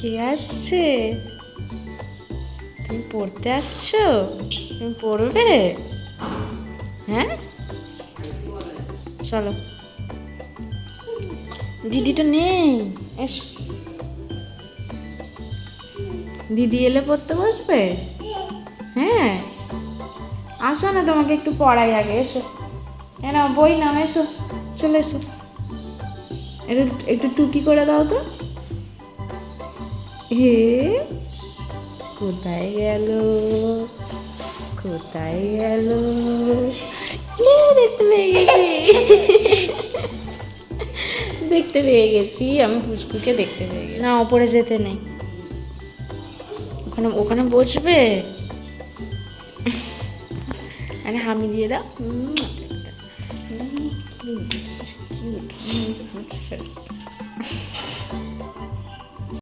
কে আসছে? তুমি পড়তে আসছো? তুমি পড়বে? হ্যাঁ, চলো। দিদিটা নেই। এস, দিদি এলে পড়তে বসবে? হ্যাঁ, আসো না, তোমাকে একটু পড়াই আগে। এসো, এ নাও বই নাও, এসো, চলে এসো। একটু একটু টুকি করে দাও তো। হে, কোথায় গেল? কোথায় গেল? দেখতে পেয়ে গেছি, দেখতে পেয়ে গেছি, আমি পুচকুকে দেখতে পেয়ে গেছি। না, ওপরে যেতে নেই, ওখানে ওখানে বসবে। আরে হামি দিয়ে দাও। Cute cute.